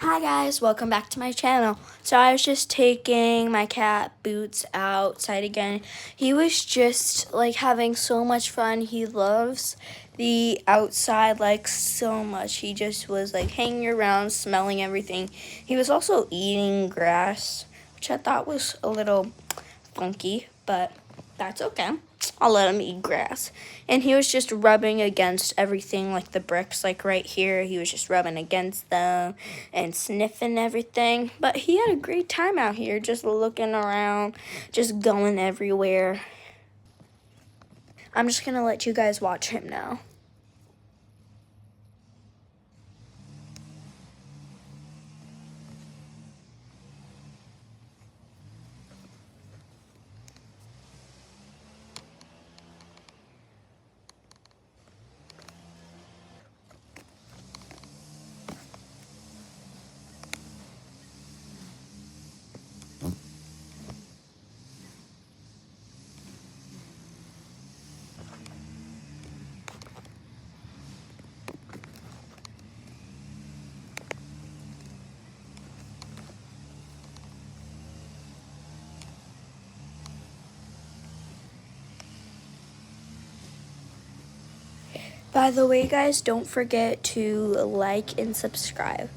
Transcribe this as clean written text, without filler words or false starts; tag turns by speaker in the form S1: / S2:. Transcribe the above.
S1: Hi guys, welcome back to my channel. So I was just taking my cat Boots outside again. He was just like having so much fun. He loves the outside like so much. He just was like hanging around, smelling everything. He was also eating grass, which I thought was a little funky, but that's okay. I'll let him eat grass. And he was just rubbing against everything, like the bricks, like right here. He was just rubbing against them and sniffing everything. But he had a great time out here, just looking around, just going everywhere. I'm just going to let you guys watch him now. By the way, guys, don't forget to like and subscribe.